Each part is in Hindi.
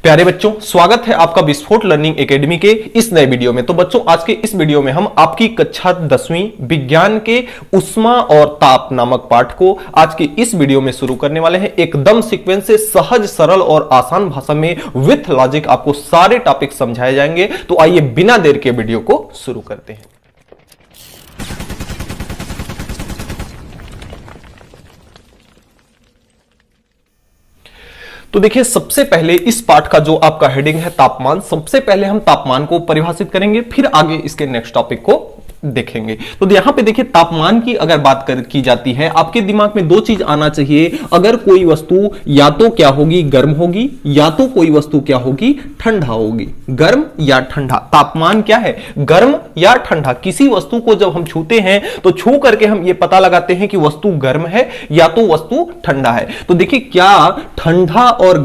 प्यारे बच्चों, स्वागत है आपका विस्फोट लर्निंग एकेडमी के इस नए वीडियो में। तो बच्चों, आज के इस वीडियो में हम आपकी कक्षा 10वीं विज्ञान के उष्मा और ताप नामक पाठ को आज के इस वीडियो में शुरू करने वाले हैं। एकदम सीक्वेंस से सहज, सरल और आसान भाषा में विथ लॉजिक आपको सारे टॉपिक समझाए जाएंगे। तो आइए बिना देर के वीडियो को शुरू करते हैं। तो देखिए, सबसे पहले इस पाठ का जो आपका हेडिंग है तापमान, सबसे पहले हम तापमान को परिभाषित करेंगे, फिर आगे इसके नेक्स्ट टॉपिक को देखेंगे। तो यहां पे देखिए, तापमान की अगर बात की जाती है, आपके दिमाग में दो चीज आना चाहिए। अगर कोई वस्तु या तो क्या होगी, गर्म होगी, या तो कोई वस्तु क्या होगी, ठंडा होगी। गर्म या ठंडा, तापमान क्या है, गर्म या ठंडा। किसी वस्तु को जब हम छूते हैं तो छू करके हम ये पता लगाते हैं कि वस्तु गर्म है या तो वस्तु ठंडा है। तो देखिए, क्या ठंडा और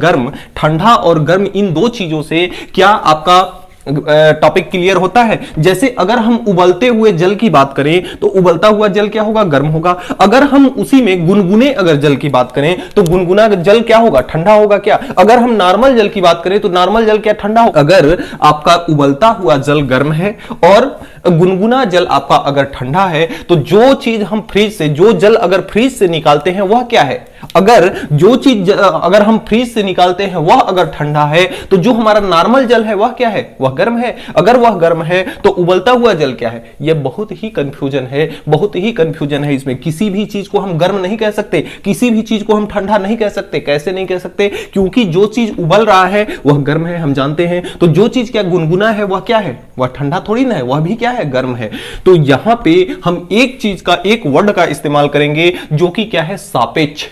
गर्म इन दो चीजों से क्या आपका टॉपिक क्लियर होता है। जैसे अगर हम उबलते हुए जल की बात करें तो उबलता हुआ जल क्या होगा, गर्म होगा। अगर हम उसी में गुनगुने अगर जल की बात करें तो गुनगुना जल क्या होगा, ठंडा होगा क्या। अगर हम नॉर्मल जल की बात करें तो नॉर्मल जल क्या, ठंडा होगा। अगर आपका उबलता हुआ जल गर्म है और गुनगुना जल आपका अगर ठंडा है, तो जो चीज हम फ्रिज से, जो जल अगर फ्रिज से निकालते हैं वह क्या है, अगर जो चीज अगर हम फ्रिज से निकालते हैं वह अगर ठंडा है, तो जो हमारा नॉर्मल जल है वह क्या है, वह गर्म है। अगर वह गर्म है तो उबलता हुआ जल क्या है। यह बहुत ही कंफ्यूजन है, इसमें किसी भी चीज को हम गर्म नहीं कह सकते, किसी भी चीज को हम ठंडा नहीं कह सकते। कैसे नहीं कह सकते, क्योंकि जो चीज उबल रहा है वह गर्म है, हम जानते हैं। तो जो चीज क्या गुनगुना है वह क्या है, वह ठंडा थोड़ी ना है, वह भी क्या है, गर्म है। तो यहां पे हम एक चीज का, एक वर्ड का इस्तेमाल करेंगे जो कि क्या है, सापेक्ष।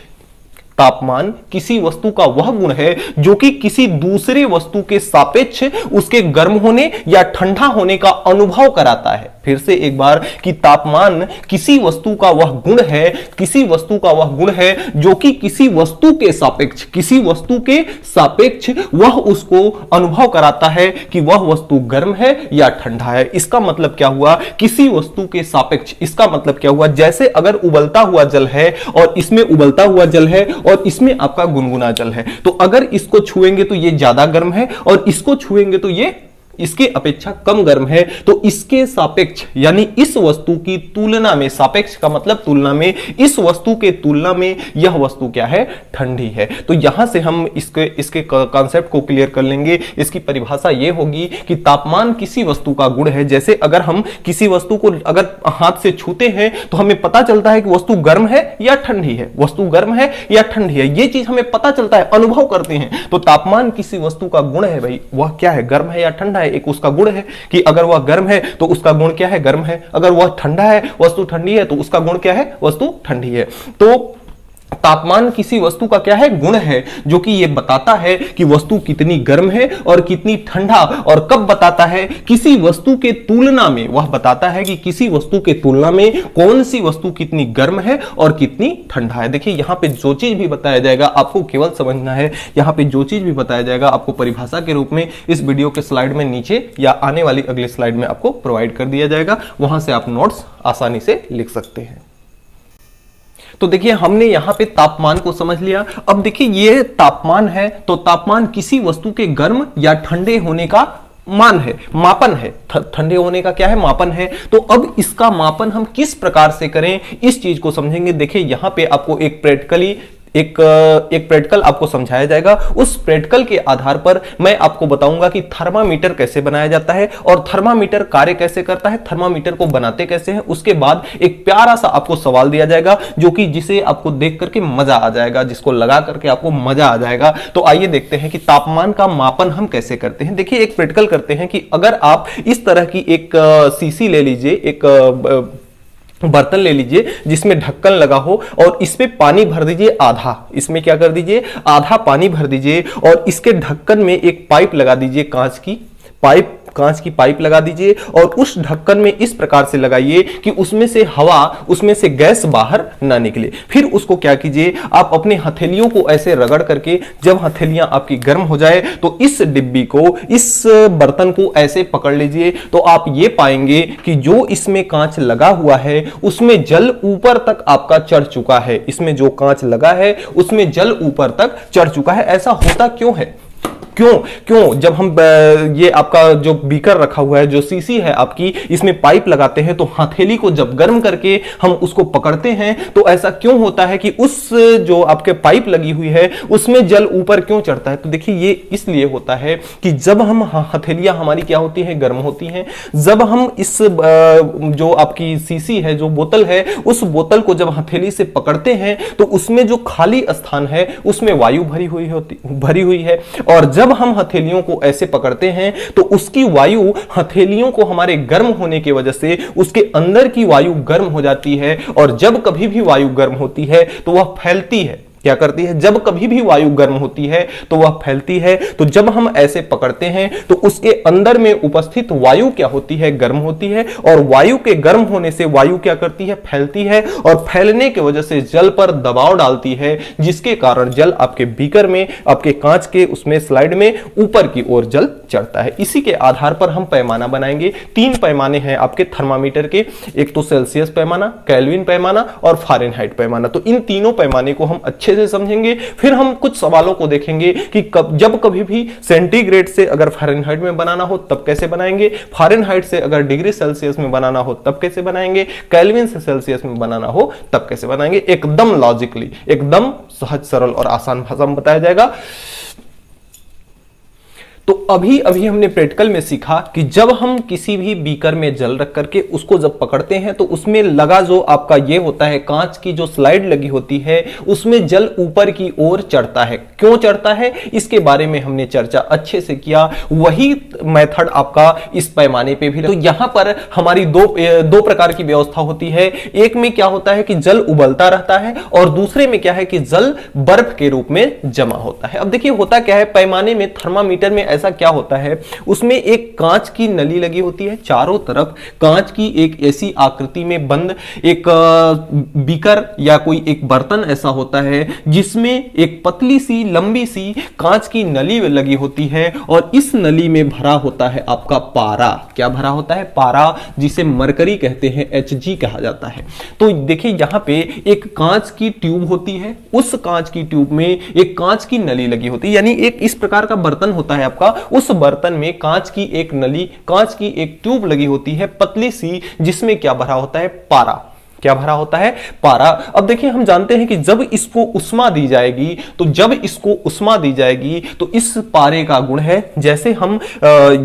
तापमान किसी वस्तु का वह गुण है जो कि किसी दूसरे वस्तु के सापेक्ष उसके गर्म होने या ठंडा होने का अनुभव कराता है। फिर से एक बार, कि तापमान किसी वस्तु का वह गुण है, किसी वस्तु का वह गुण है जो कि किसी वस्तु के सापेक्ष, किसी वस्तु के सापेक्ष वह उसको अनुभव कराता है कि वह वस्तु गर्म है या ठंडा है। इसका मतलब क्या हुआ, किसी वस्तु के सापेक्ष। इसका मतलब क्या हुआ, जैसे अगर उबलता हुआ जल है और इसमें उबलता हुआ जल है और इसमें आपका गुनगुना जल है, तो अगर इसको छुएंगे तो ये ज्यादा गर्म है और इसको छुएंगे तो ये इसके अपेक्षा कम गर्म है। तो इसके सापेक्ष, यानी इस वस्तु की तुलना में, सापेक्ष का मतलब तुलना में, इस वस्तु के तुलना में यह वस्तु क्या है, ठंडी है। तो यहां से हम इसके कॉन्सेप्ट को क्लियर कर लेंगे। इसकी परिभाषा यह होगी कि तापमान किसी वस्तु का गुण है। जैसे अगर हम किसी वस्तु को अगर हाथ से छूते हैं तो हमें पता चलता है कि वस्तु गर्म है या ठंडी है, वस्तु गर्म है या ठंडी है, यह चीज हमें पता चलता है, अनुभव करते हैं। तो तापमान किसी वस्तु का गुण है भाई, वह क्या है, गर्म है या ठंडा है। एक उसका गुण है कि अगर वह गर्म है तो उसका गुण क्या है, गर्म है। अगर वह ठंडा है, वस्तु ठंडी है, तो उसका गुण क्या है, वस्तु ठंडी है। तो तापमान किसी वस्तु का क्या है, गुण है, जो कि यह बताता है कि वस्तु कितनी गर्म है और कितनी ठंडा। और कब बताता है, किसी वस्तु के तुलना में। वह बताता है कि किसी वस्तु के तुलना में कौन सी वस्तु कितनी गर्म है और कितनी ठंडा है। देखिए, यहां पे जो चीज भी बताया जाएगा आपको केवल समझना है। यहां पे जो चीज भी बताया जाएगा आपको परिभाषा के रूप में इस वीडियो के स्लाइड में नीचे या आने वाली अगले स्लाइड में आपको प्रोवाइड कर दिया जाएगा। वहां से आप नोट्स आसानी से लिख सकते हैं। तो देखिए, हमने यहां पे तापमान को समझ लिया। अब देखिए, ये तापमान है, तो तापमान किसी वस्तु के गर्म या ठंडे होने का मान है, मापन है। ठंडे होने का क्या है, मापन है। तो अब इसका मापन हम किस प्रकार से करें, इस चीज को समझेंगे। देखिए, यहां पे आपको एक प्रैक्टिकल आपको समझाया जाएगा। उस प्रैक्टिकल के आधार पर मैं आपको बताऊंगा कि थर्मामीटर कैसे बनाया जाता है और थर्मामीटर कार्य कैसे करता है, थर्मामीटर को बनाते कैसे हैं। उसके बाद एक प्यारा सा आपको सवाल दिया जाएगा जो कि जिसे आपको देख करके मजा आ जाएगा, जिसको लगा करके आपको मजा आ जाएगा। तो आइए देखते हैं कि तापमान का मापन हम कैसे करते हैं। देखिए, एक प्रैक्टिकल करते हैं कि अगर आप इस तरह की एक शीशी ले लीजिए, एक बर्तन ले लीजिए जिसमें ढक्कन लगा हो और इसमें पानी भर दीजिए आधा। इसमें क्या कर दीजिए, आधा पानी भर दीजिए और इसके ढक्कन में एक पाइप लगा दीजिए, कांच की पाइप लगा दीजिए और उस ढक्कन में इस प्रकार से लगाइए कि उसमें से हवा, उसमें से गैस बाहर ना निकले। फिर उसको क्या कीजिए, आप अपने हथेलियों को ऐसे रगड़ करके, जब हथेलियां आपकी गर्म हो जाए तो इस डिब्बी को, इस बर्तन को ऐसे पकड़ लीजिए। तो आप ये पाएंगे कि जो इसमें कांच लगा हुआ है उसमें जल ऊपर तक आपका चढ़ चुका है। इसमें जो कांच लगा है उसमें जल ऊपर तक चढ़ चुका है। ऐसा होता क्यों है? क्यों क्यों जब हम ये आपका जो बीकर रखा हुआ है, जो सीसी है आपकी, इसमें पाइप लगाते हैं तो हथेली को जब गर्म करके हम उसको पकड़ते हैं तो ऐसा क्यों होता है कि उस जो आपके पाइप लगी हुई है उसमें जल ऊपर क्यों चढ़ता है? तो देखिए ये इसलिए होता है कि जब हम हथेलियां हमारी क्या होती हैं, गर्म होती हैं, जब हम इस जो आपकी सीसी है, जो बोतल है, उस बोतल को जब हथेली से पकड़ते हैं तो उसमें जो खाली स्थान है उसमें वायु भरी हुई है, और जब हम हथेलियों को ऐसे पकड़ते हैं तो उसकी वायु हथेलियों को हमारे गर्म होने की वजह से उसके अंदर की वायु गर्म हो जाती है, और जब कभी भी वायु गर्म होती है तो वह फैलती है। क्या करती है? जब कभी भी वायु गर्म होती है तो वह फैलती है। तो जब हम ऐसे पकड़ते हैं तो उसके अंदर में उपस्थित वायु क्या होती है? गर्म होती है, और वायु के गर्म होने से वायु क्या करती है? फैलती है, और फैलने की वजह से जल पर दबाव डालती है, जिसके कारण जल आपके बीकर में, आपके कांच के उसमें स्लाइड में ऊपर की ओर जल चढ़ता है। इसी के आधार पर हम पैमाना बनाएंगे। 3 पैमाने हैं आपके थर्मामीटर के, एक तो सेल्सियस पैमाना, केल्विन पैमाना और फारेनहाइट पैमाना। तो इन तीनों पैमाने को हम अच्छे से समझेंगे। फिर हम कुछ सवालों को देखेंगे कि जब कभी भी सेंटीग्रेड से अगर फारेनहाइट में बनाना हो तब कैसे बनाएंगे, फारेनहाइट से अगर डिग्री सेल्सियस में बनाना हो तब कैसे बनाएंगे, केल्विन से सेल्सियस में बनाना हो तब कैसे बनाएंगे। एकदम लॉजिकली, एकदम सहज सरल और आसान भाषा में बताया जाएगा। तो अभी हमने प्रैक्टिकल में सीखा कि जब हम किसी भी बीकर में जल रख करके उसको जब पकड़ते हैं तो उसमें लगा जो आपका ये होता है, कांच की जो स्लाइड लगी होती है, उसमें जल ऊपर की ओर चढ़ता है। क्यों चढ़ता है इसके बारे में हमने चर्चा अच्छे से किया। वही मेथड आपका इस पैमाने पे भी। तो यहां पर हमारी दो प्रकार की व्यवस्था होती है। एक में क्या होता है कि जल उबलता रहता है, और दूसरे में क्या है कि जल बर्फ के रूप में जमा होता है। अब देखिए होता क्या है, पैमाने में, थर्मामीटर में ऐसा क्या होता है, उसमें एक कांच की नली लगी होती है, चारों तरफ कांच की एक ऐसी आकृति में बंद एक बीकर या कोई एक बर्तन ऐसा होता है जिसमें एक पतली सी लंबी सी कांच की नली लगी होती है, और इस नली में भरा होता है आपका पारा। क्या भरा होता है? पारा, जिसे मरकरी कहते हैं, Hg कहा जाता है। तो देखिए यहां पे एक कांच की ट्यूब होती है, उस कांच की ट्यूब में एक कांच की नली लगी होती है, यानी एक इस प्रकार का बर्तन होता है आपका, उस बर्तन में कांच की एक नली, कांच की एक ट्यूब लगी होती है पतली सी, जिसमें क्या भरा होता है? पारा। क्या भरा होता है? पारा। अब देखिए हम जानते हैं कि जब इसको उष्मा दी जाएगी, तो जब इसको उष्मा दी जाएगी तो इस पारे का गुण है, जैसे हम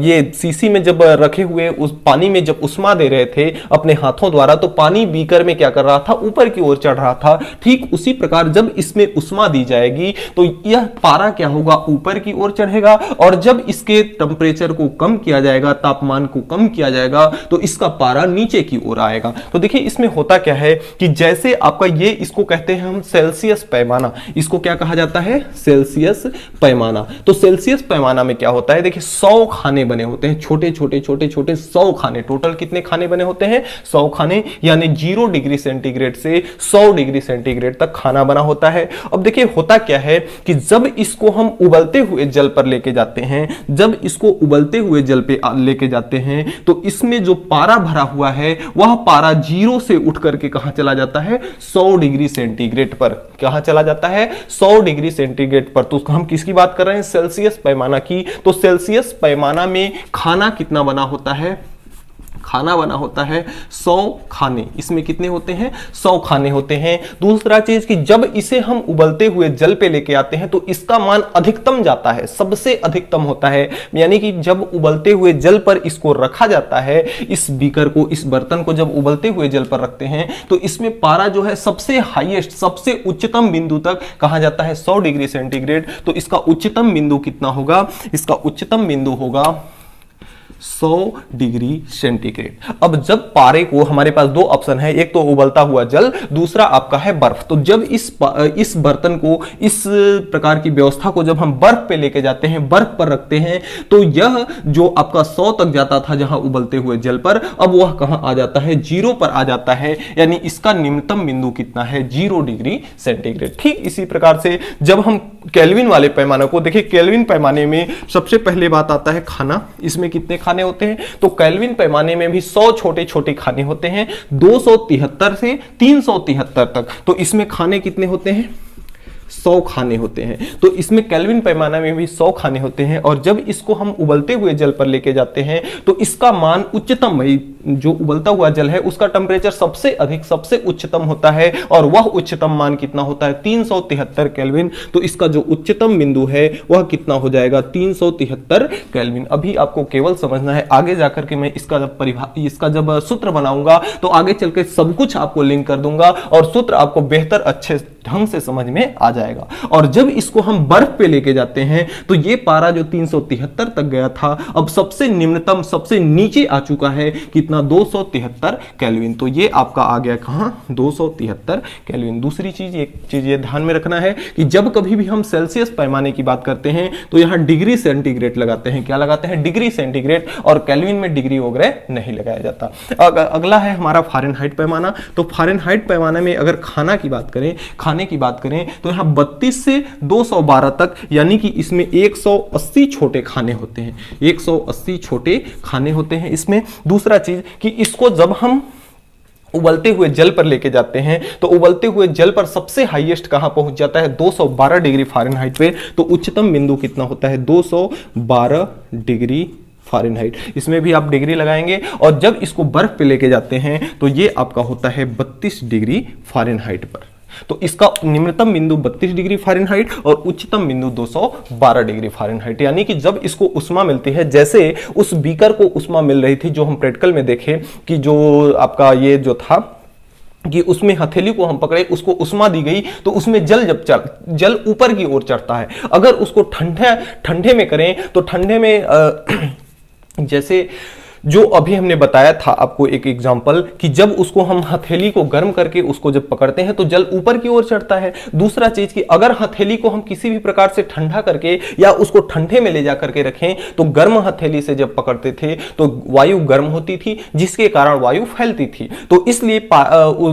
ये सीसी में जब रखे हुए उस पानी में जब उष्मा दे रहे थे अपने हाथों द्वारा, तो पानी बीकर में क्या कर रहा था? ऊपर की ओर चढ़ रहा था। ठीक उसी प्रकार जब इसमें उष्मा दी जाएगी तो यह पारा क्या होगा? ऊपर की ओर चढ़ेगा, और जब इसके टेम्परेचर को कम किया जाएगा, तापमान को कम किया जाएगा, तो इसका पारा नीचे की ओर आएगा। तो देखिए इसमें होता क्या है कि जैसे आपका ये, इसको कहते हैं हम सेल्सियस पैमाना। इसको क्या कहा जाता है? सेल्सियस पैमाना। तो सेल्सियस पैमाना में क्या होता है? देखिए 100 खाने बने होते हैं, छोटे छोटे छोटे छोटे 100 खाने। टोटल कितने खाने बने होते हैं? 100 खाने, यानी 0 डिग्री सेंटीग्रेड से 100 डिग्री सेंटीग्रेड तक खाना बना होता है। अब देखिए होता क्या है कि जब इसको हम उबलते हुए जल पर लेके जाते हैं, जब इसको उबलते हुए जल पे लेके जाते हैं, तो इसमें जो पारा भरा हुआ है वह पारा 0 से उठकर के कहां चला जाता है? 100 डिग्री सेंटीग्रेड पर। कहां चला जाता है? 100 डिग्री सेंटीग्रेड पर। तो हम किसकी बात कर रहे हैं? सेल्सियस पैमाना की। तो सेल्सियस पैमाना में खाना कितना बना होता है? खाना बना होता है 100 खाने। इसमें कितने होते हैं? 100 खाने होते हैं। दूसरा चीज कि जब इसे हम उबलते हुए जल पे लेके आते हैं तो इसका मान अधिकतम जाता है, सबसे अधिकतम होता है। यानी कि जब उबलते हुए जल पर इसको रखा जाता है, इस बीकर को, इस बर्तन को जब उबलते हुए जल पर रखते हैं तो इसमें पारा जो है सबसे हाईएस्ट, सबसे उच्चतम बिंदु तक कहा जाता है 100 डिग्री सेंटीग्रेड। तो इसका उच्चतम बिंदु कितना होगा? इसका उच्चतम बिंदु होगा 100 डिग्री सेंटीग्रेड। अब जब पारे को, हमारे पास 2 ऑप्शन है, एक तो उबलता हुआ जल, दूसरा आपका है बर्फ। तो जब इस बर्तन को, इस प्रकार की व्यवस्था को जब हम बर्फ पे लेके जाते हैं, बर्फ पर रखते हैं, तो यह जो आपका 100 तक जाता था जहां उबलते हुए जल पर, अब वह कहां आ जाता है? 0 पर आ जाता है। यानी इसका निम्नतम बिंदु कितना है? 0 डिग्री सेंटीग्रेड। ठीक इसी प्रकार से जब हम केल्विन वाले पैमाने को देखिए, केल्विन पैमाने में सबसे पहले बात आता है खाना। इसमें कितने खाने होते हैं? तो केल्विन पैमाने में भी 100 छोटे छोटे खाने होते हैं, 273 से 373 तक। तो इसमें खाने कितने होते हैं? 100 खाने होते हैं। तो इसमें केल्विन पैमाना में भी 100 खाने होते हैं, और जब इसको हम उबलते हुए जल पर लेके जाते हैं तो इसका मान उच्चतम, जो उबलता हुआ जल है उसका टेम्परेचर सबसे अधिक, सबसे उच्चतम होता है, और वह उच्चतम मान कितना होता है 373 केल्विन। तो इसका जो उच्चतम बिंदु है वह कितना हो जाएगा 373 केल्विन। अभी आपको केवल समझना है, आगे जाकर के मैं इसका जब सूत्र बनाऊंगा तो आगे चल के सब कुछ आपको लिंक कर दूंगा और सूत्र आपको बेहतर अच्छे ढंग से समझ में आ जाएगा। और जब इसको हम बर्फ पे लेके जाते हैं तो ये पारा जो 373 तक गया था अब सबसे निम्नतम, सबसे नीचे आ चुका है कितना 273 केल्विन। तो ये आपका आ गया कहां 273 केल्विन। दूसरी चीज, एक चीज ये ध्यान में रखना है कि जब कभी भी हम सेल्सियस पैमाने की बात करते हैं तो यहां डिग्री सेंटीग्रेड लगाते हैं। क्या लगाते हैं? डिग्री सेंटीग्रेड, और केल्विन में डिग्री वगैरह नहीं लगाया जाता। अगला है हमारा फारेनहाइट पैमाना। तो फारेनहाइट पैमाने में अगर खाने की बात करें तो यहां 32 से 212 तक, यानी कि इसमें 180 छोटे खाने होते हैं, 180 छोटे खाने होते हैं इसमें। दूसरा चीज कि इसको जब हम उबलते हुए जल पर लेके जाते हैं तो उबलते हुए जल पर सबसे हाईएस्ट कहां पहुंच जाता है 212 डिग्री फारेनहाइट पे। तो उच्चतम बिंदु कितना होता है 212 डिग्री फारेनहाइट। इसमें भी आप डिग्री लगाएंगे, और जब इसको बर्फ पे लेके जाते हैं तो ये आपका होता है 32 डिग्री फारेनहाइट पर। तो इसका निम्नतम बिंदु 32 डिग्री फारेनहाइट और उच्चतम बिंदु 212 डिग्री फारेनहाइट। यानी कि जब इसको उष्मा मिलती है, जैसे उस बीकर को उष्मा मिल रही थी जो हम प्रैक्टिकल में देखे कि जो आपका ये जो था कि उसमें हथेली को हम पकड़े, उसको उष्मा दी गई तो उसमें जल ऊपर की ओर चढ़ता है। अगर उसको ठंडे में करें तो ठंडे में जैसे जो अभी हमने बताया था आपको एक एग्जांपल कि जब उसको हम हथेली को गर्म करके उसको जब पकड़ते हैं तो जल ऊपर की ओर चढ़ता है। दूसरा चीज कि अगर हथेली को हम किसी भी प्रकार से ठंडा करके या उसको ठंडे में ले जा करके रखें तो गर्म हथेली से जब पकड़ते थे तो वायु गर्म होती थी, जिसके कारण वायु फैलती थी, तो इसलिए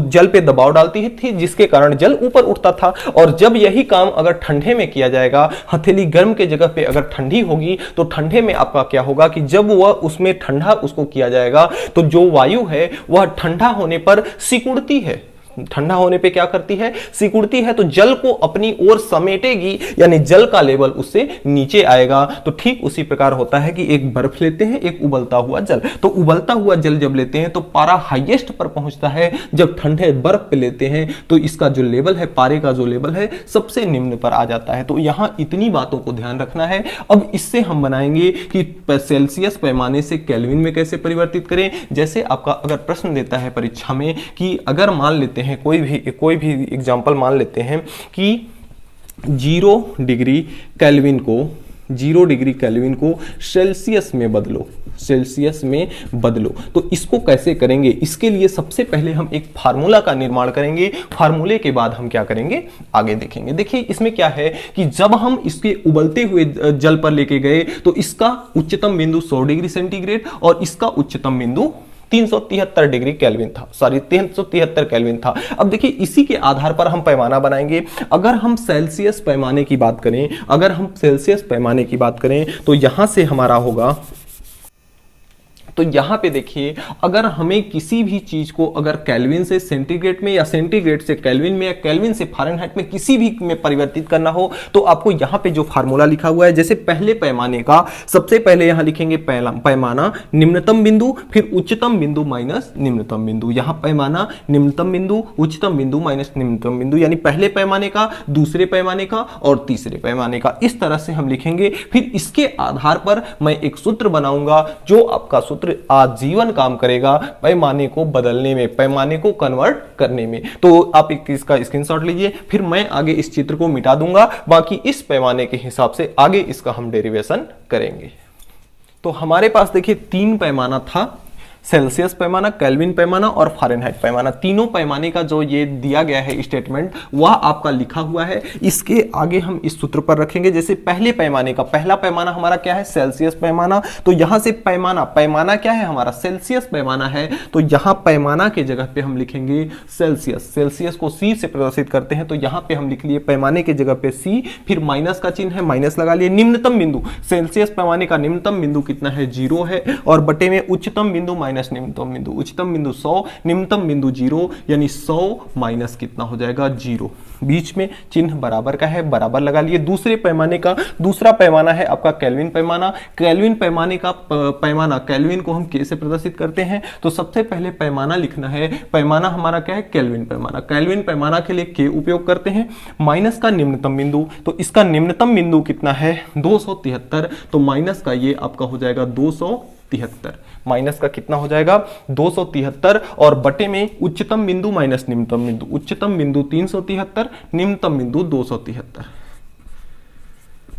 जल पे दबाव डालती थी, जिसके कारण जल ऊपर उठता था। और जब यही काम अगर ठंडे में किया जाएगा, हथेली गर्म के जगह पे अगर ठंडी होगी तो ठंडे में आपका क्या होगा कि जब वह उसमें ठंडा उसको किया जाएगा तो जो वायु है वह ठंडा होने पर सिकुड़ती है। ठंडा होने पे क्या करती है? सिकुड़ती है, तो जल को अपनी ओर समेटेगी, यानी जल का लेवल उससे नीचे आएगा। तो ठीक उसी प्रकार होता है कि एक बर्फ लेते हैं, एक उबलता हुआ जल। तो उबलता हुआ जल जब लेते हैं तो पारा हाईएस्ट पर पहुंचता है, जब ठंडे बर्फ पे लेते हैं तो इसका जो लेवल है, पारे का जो लेवल है सबसे निम्न पर आ जाता है। तो यहां इतनी बातों को ध्यान रखना है। अब इससे हम बनाएंगे कि सेल्सियस पैमाने से केल्विन में कैसे परिवर्तित करें। जैसे आपका अगर प्रश्न देता है परीक्षा में कि अगर मान लेते हैं कोई भी एग्जांपल मान लेते हैं कि 0 डिग्री केल्विन को सेल्सियस में बदलो, तो इसको कैसे करेंगे? इसके लिए सबसे पहले हम एक फार्मूला का निर्माण करेंगे। फार्मूले के बाद हम क्या करेंगे आगे देखेंगे। देखिए इसमें क्या है कि जब हम इसके उबलते हुए जल पर लेके गए तो इसका उच्चतम बिंदु 100 डिग्री सेंटीग्रेड और इसका उच्चतम बिंदु 373 डिग्री केल्विन था, 373 केल्विन था। अब देखिए इसी के आधार पर हम पैमाना बनाएंगे। अगर हम सेल्सियस पैमाने की बात करें तो यहां से हमारा होगा, तो यहां पे देखिए अगर हमें किसी भी चीज को अगर केल्विन से सेंटीग्रेड में या सेंटीग्रेड से केल्विन में या केल्विन से फारेनहाइट में किसी भी में परिवर्तित करना हो तो आपको यहां पे जो फार्मूला लिखा हुआ है, जैसे पहले पैमाने का सबसे पहले यहां लिखेंगे पैमाना निम्नतम बिंदु, फिर उच्चतम बिंदु माइनस निम्नतम बिंदु। यहां पैमाना निम्नतम बिंदु, उच्चतम बिंदु माइनस निम्नतम बिंदु, यानी पहले पैमाने का, दूसरे पैमाने का और तीसरे पैमाने का, इस तरह से हम लिखेंगे। फिर इसके आधार पर मैं एक सूत्र बनाऊंगा जो आपका सूत्र आजीवन काम करेगा पैमाने को बदलने में, पैमाने को कन्वर्ट करने में। तो आप इसका स्क्रीनशॉट लीजिए, फिर मैं आगे इस चित्र को मिटा दूंगा, बाकी इस पैमाने के हिसाब से आगे इसका हम डेरिवेशन करेंगे। तो हमारे पास देखिए 3 पैमाना था, सेल्सियस पैमाना, केल्विन पैमाना और फारेनहाइट पैमाना। तीनों पैमाने का जो ये दिया गया है स्टेटमेंट वह आपका लिखा हुआ है। इसके आगे हम इस सूत्र पर रखेंगे। जैसे पहले पैमाने का, पहला पैमाना हमारा क्या है? सेल्सियस पैमाना। तो यहां से पैमाना क्या है हमारा? सेल्सियस पैमाना है। तो यहां पैमाना के जगह पे हम लिखेंगे सेल्सियस। सेल्सियस को सी से प्रदर्शित करते हैं, तो यहां पे हम लिख लिए पैमाने के जगह पे सी, फिर माइनस का चिन्ह है, माइनस लगा लिए। निम्नतम बिंदु, सेल्सियस पैमाने का निम्नतम बिंदु कितना है? 0 है, और बटे में उच्चतम बिंदु माइनस निम्नतम बिंदु, उच्चतम बिंदु 100, निम्नतम बिंदु 0, यानी 100 माइनस कितना हो जाएगा 0। बीच में चिन्ह बराबर का है, बराबर लगा लिए। दूसरे पैमाने का दूसरा पैमाना है आपका केल्विन पैमाना। केल्विन पैमाने का पैमाना, केल्विन को हम के से प्रदर्शित करते हैं, तो सबसे पहले पैमाना लिखना है। पैमाना हमारा क्या है? केल्विन पैमाना। केल्विन पैमाना के लिए के उपयोग करते हैं। माइनस का निम्नतम बिंदु, तो इसका निम्नतम बिंदु कितना है? 273, तो माइनस का ये आपका हो जाएगा 273। माइनस का कितना हो जाएगा? 273, और बटे में उच्चतम बिंदु माइनस निम्नतम बिंदु। उच्चतम बिंदु 373, निम्नतम बिंदु 273,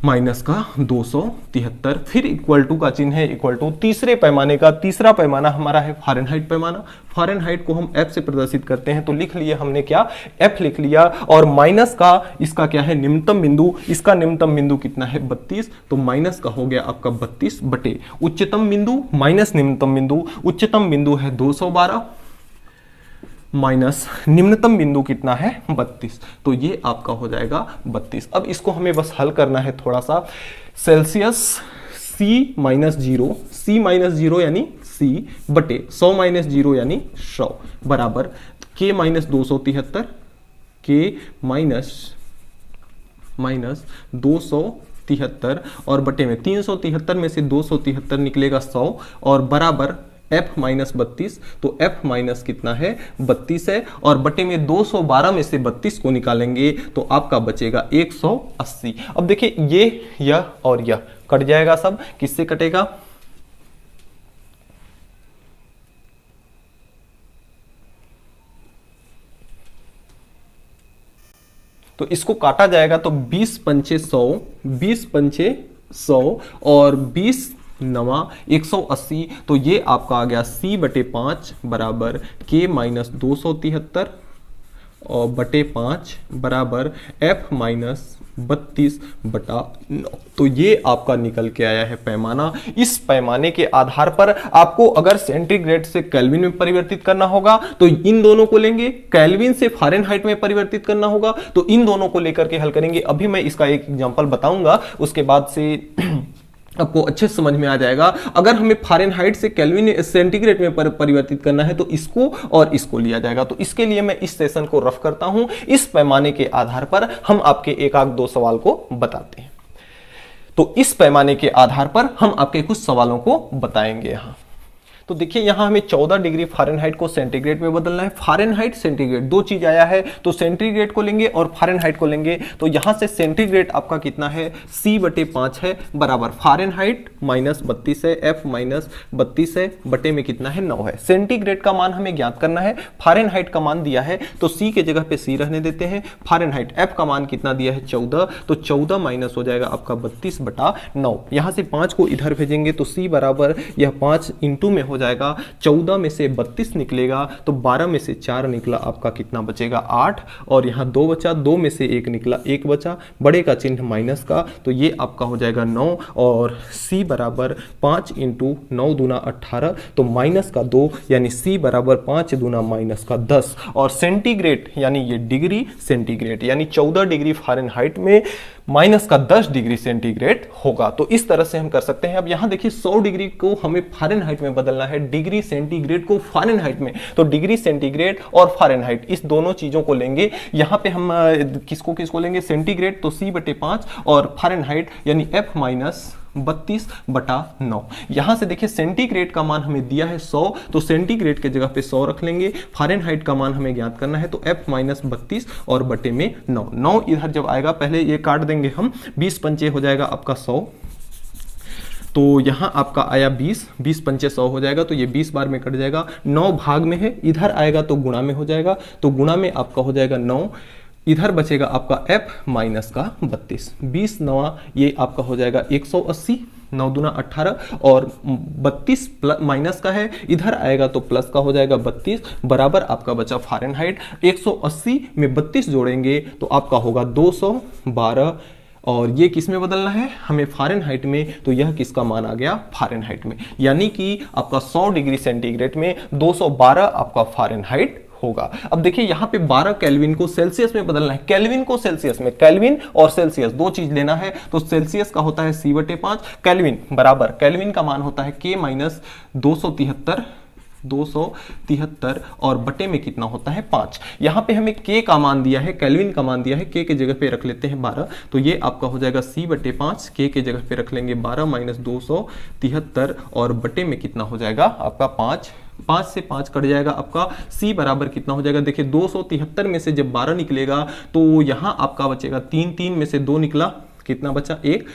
माइनस का 273, फिर इक्वल टू का चिन्ह है, इक्वल टू तीसरे पैमाने का। तीसरा पैमाना हमारा है फ़ारेनहाइट पैमाना। फ़ारेनहाइट को हम एफ से प्रदर्शित करते हैं, तो लिख लिया हमने क्या? एफ लिख लिया। और माइनस का इसका क्या है? निम्नतम बिंदु। इसका निम्नतम बिंदु कितना है? 32, तो माइनस का हो गया आपका 32 बटे उच्चतम बिंदु माइनस निम्नतम बिंदु। उच्चतम बिंदु है 212 माइनस निम्नतम बिंदु कितना है? 32, तो ये आपका हो जाएगा 32। अब इसको हमें बस हल करना है थोड़ा सा। Celsius C minus 0, C minus 0 यानी C बटे 100 माइनस 0 यानी 100 बराबर K माइनस 273, K माइनस 273, और बटे में 373 में से 273 निकलेगा 100, और बराबर f माइनस 32, तो f माइनस कितना है? 32 है, और बटे में 212 में से 32 को निकालेंगे तो आपका बचेगा 180। अब देखिए ये, यह और यह कट जाएगा सब। किससे कटेगा? तो इसको काटा जाएगा, तो 20 पंचे 100, 20 पंचे 100 और 20 नवा 180, तो ये आपका आ गया C बटे 5 बराबर K माइनस 273 और बटे 5 बराबर F माइनस 32 बटा 9। तो ये आपका निकल के आया है पैमाना। इस पैमाने के आधार पर आपको अगर सेंटीग्रेड से केल्विन में परिवर्तित करना होगा तो इन दोनों को लेंगे, केल्विन से फ़ारेनहाइट में परिवर्तित करना होगा तो इन दोनों को लेकर के हल करेंगे। अभी मैं इसका एक एग्जांपल बताऊंगा, उसके बाद से आपको अच्छे से समझ में आ जाएगा। अगर हमें फ़ारेनहाइट से केल्विन सेंटीग्रेड में परिवर्तित करना है तो इसको और इसको लिया जाएगा। तो इसके लिए मैं इस सेशन को रफ करता हूं, इस पैमाने के आधार पर हम आपके एक आध दो सवाल को बताते हैं। तो इस पैमाने के आधार पर हम आपके कुछ सवालों को बताएंगे यहां। तो देखिए यहां हमें 14 डिग्री फ़ारेनहाइट को सेंटीग्रेड में बदलना है। फ़ारेनहाइट सेंटीग्रेड दो चीज आया है, तो सेंटीग्रेड को लेंगे और फ़ारेनहाइट को लेंगे। तो यहां से सेंटीग्रेड आपका कितना है? C बटे 5 है बराबर फ़ारेनहाइट माइनस 32 है, F माइनस 32 है, बटे में कितना है? 9 है। सेंटीग्रेड का मान हमें ज्ञात करना है, फ़ारेनहाइट का मान दिया है तो C के जगह पे C रहने देते हैं। फ़ारेनहाइट F का मान कितना दिया है? 14, तो 14 माइनस हो जाएगा आपका 32 बटा 9। यहां से 5 को इधर भेजेंगे तो C बराबर यह 5 इंटू में हो जाएगा, 14 में से 32 निकलेगा तो 12 में से 4 निकला, आपका कितना बचेगा? 8, और यहाँ 2 बचा, 2 में से 1 निकला, 1 बचा, बड़े का चिन्ह माइनस का, तो ये आपका हो जाएगा 9, और C बराबर 5 इंटू 9 दूना 18, तो माइनस का 2, यानी C बराबर 5 दूना माइनस का 10। और सेंटीग्रेड यानी ये डिग्री सेंटीग्रेड यानी 14 डिग्री फ़ारेनहाइट में माइनस का 10 डिग्री सेंटीग्रेड होगा। तो इस तरह से हम कर सकते हैं। अब यहां देखिए 100 डिग्री को हमें फ़ारेनहाइट में बदलना है, डिग्री सेंटीग्रेड को फ़ारेनहाइट में, तो डिग्री सेंटीग्रेड और फ़ारेनहाइट इस दोनों चीजों को लेंगे। यहां पे हम किसको किसको लेंगे? सेंटीग्रेड तो C बटे 5 और फ़ारेनहाइट यानी F माइनस 32 बटा 9। यहां से देखिए सेंटीग्रेड का मान हमें दिया है 100, तो सेंटीग्रेड के जगह पे 100 रख लेंगे। फ़ारेनहाइट का मान हमें ज्ञात करना है तो F माइनस 32 और बटे में 9। 9 इधर जब आएगा, पहले ये काट देंगे हम, 20 पंचे हो जाएगा आपका 100, तो यहां आपका आया 20, 20 पंचे 100 हो जाएगा, तो ये 20 बार में कट जाएगा। 9 भाग में है, इधर आएगा तो गुणा में हो जाएगा, तो गुणा में आपका हो जाएगा 9, इधर बचेगा आपका F माइनस का 32, 20 नवा ये आपका हो जाएगा 180, 9 दूना 18, और 32 माइनस का है, इधर आएगा तो प्लस का हो जाएगा 32, बराबर आपका बचा फ़ारेनहाइट। 180 में 32 जोड़ेंगे तो आपका होगा 212, और ये किस में बदलना है? हमें फ़ारेनहाइट में, तो यह किसका मान आ गया? फ़ारेनहाइट में, यानी कि आपका 100 डिग्री सेंटीग्रेड में 212 आपका फ़ारेनहाइट होगा। अब देखिए यहां पे 12 केल्विन को सेल्सियस में बदलना है, केल्विन को सेल्सियस में, केल्विन और सेल्सियस दो चीज लेना है, तो सेल्सियस का होता है C बटे 5, केल्विन बराबर केल्विन का मान होता है K माइनस 273 273 और बटे में कितना होता है 5। यहां पे हमें k का मान दिया है, केल्विन का मान दिया है, k के जगह पे रख लेते हैं 12, तो ये आपका हो जाएगा c/5, k के जगह पे रख लेंगे 12 माइनस 273 और बटे में कितना हो जाएगा आपका 5। 5 से 5 कट जाएगा, आपका c बराबर कितना हो जाएगा, देखिए 273 में से जब 12 निकलेगा तो यहां आपका बचेगा 3, 3 में से 2 निकला, कितना बचा 1,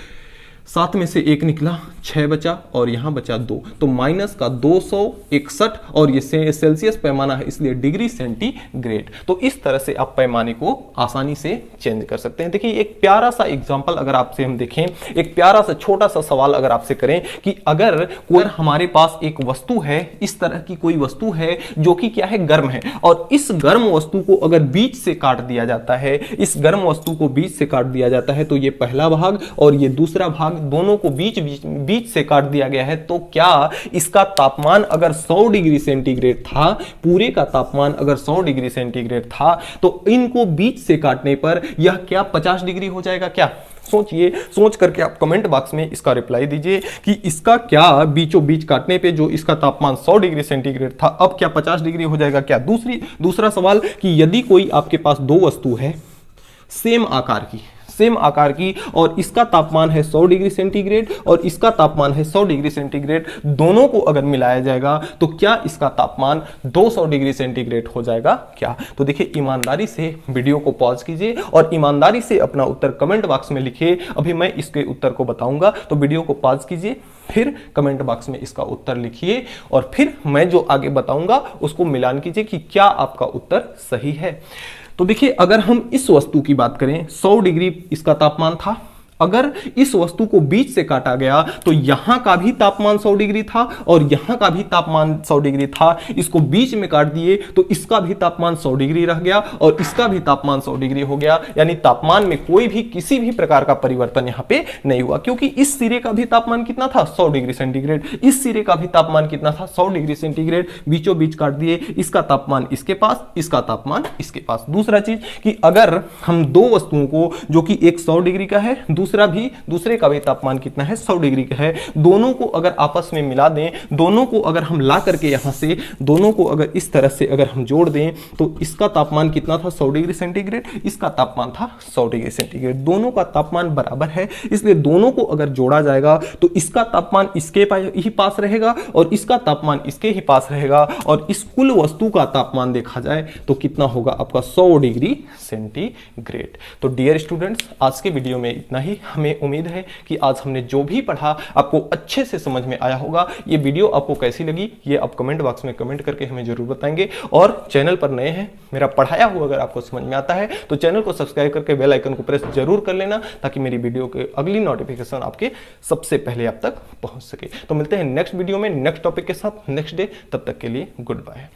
7 में से 1 निकला 6 बचा और यहां बचा 2, तो माइनस का 261 और ये सेल्सियस पैमाना है इसलिए डिग्री सेंटीग्रेड। तो इस तरह से आप पैमाने को आसानी से चेंज कर सकते हैं। देखिए एक प्यारा सा एग्जांपल अगर आपसे हम देखें, एक प्यारा सा छोटा सा सवाल अगर आपसे करें कि अगर कोई हमारे पास एक वस्तु है, इस तरह की कोई वस्तु है जो कि क्या है गर्म है, और इस गर्म वस्तु को अगर बीच से काट दिया जाता है, इस गर्म वस्तु को बीच से काट दिया जाता है, तो ये पहला भाग और ये दूसरा भाग दोनों को बीच से काट दिया गया है, तो क्या इसका तापमान अगर 100 डिग्री सेंटीग्रेड था, पूरे का तापमान अगर 100 डिग्री सेंटीग्रेड था, तो इनको बीच से काटने पर यह क्या 50 डिग्री हो जाएगा क्या? सोचिए, सोच करके आप कमेंट बॉक्स में इसका रिप्लाई दीजिए कि इसका क्या बीचों बीच काटने पे जो इसका तापमान 100 डिग्री सेंटीग्रेड था अब क्या 50 डिग्री हो जाएगा क्या? दूसरा सवाल कि यदि कोई आपके पास दो वस्तु है सेम आकार की और इसका तापमान है 100 डिग्री सेंटीग्रेड और इसका तापमान है 100 डिग्री सेंटीग्रेड, दोनों को अगर मिलाया जाएगा तो क्या इसका तापमान 200 डिग्री सेंटीग्रेड हो जाएगा क्या? तो देखिए ईमानदारी से वीडियो को पॉज कीजिए और ईमानदारी से अपना उत्तर कमेंट बॉक्स में लिखिए। अभी मैं इसके उत्तर को बताऊंगा, तो वीडियो को पॉज कीजिए, फिर कमेंट बॉक्स में इसका उत्तर लिखिए और फिर मैं जो आगे बताऊंगा उसको मिलान कीजिए कि क्या आपका उत्तर सही है। तो देखिए अगर हम इस वस्तु की बात करें, 100 डिग्री इसका तापमान था, अगर इस वस्तु को बीच से काटा गया तो यहां का भी तापमान 100 डिग्री था और यहां का भी तापमान 100 डिग्री था, इसको बीच में काट दिए तो इसका भी तापमान 100 डिग्री रह गया और इसका भी तापमान 100 डिग्री हो गया, यानी तापमान में कोई भी किसी भी प्रकार का परिवर्तन यहां पे नहीं हुआ, क्योंकि इस सिरे का भी तापमान कितना था 100 डिग्री सेंटीग्रेड, इस सिरे का भी तापमान कितना था 100 डिग्री सेंटीग्रेड, बीचों बीच काट दिए, इसका तापमान इसके पास, इसका तापमान इसके पास। दूसरा चीज कि अगर हम दो वस्तुओं को, जो कि एक 100 डिग्री का है, दूसरे का भी तापमान कितना है 100 डिग्री का है, दोनों को अगर आपस में मिला दें, दोनों को अगर हम ला करके यहां से दोनों को अगर इस तरह से अगर हम जोड़ दें तो इसका तापमान कितना था 100 डिग्री सेंटीग्रेड, इसका तापमान था 100 डिग्री सेंटीग्रेड, दोनों का तापमान बराबर है, इसलिए दोनों को अगर जोड़ा जाएगा तो इसका तापमान इसके ही पास रहेगा और इसका तापमान इसके ही पास रहेगा और इस कुल वस्तु का तापमान देखा जाए तो कितना होगा आपका 100 डिग्री सेंटीग्रेड। तो डियर स्टूडेंट्स, आज के वीडियो में इतना ही। हमें उम्मीद है कि आज हमने जो भी पढ़ा आपको अच्छे से समझ में आया होगा। ये वीडियो आपको कैसी लगी ये आप कमेंट बॉक्स में कमेंट करके हमें जरूर बताएंगे, और चैनल पर नए हैं, मेरा पढ़ाया हुआ अगर आपको समझ में आता है तो चैनल को सब्सक्राइब करके बेल आइकन को प्रेस जरूर कर लेना, ताकि मेरी वीडियो के अगली नोटिफिकेशन आपके सबसे पहले आप तक पहुंच सके। तो मिलते हैं नेक्स्ट वीडियो में नेक्स्ट टॉपिक के साथ नेक्स्ट डे, तब तक के लिए गुड बाय।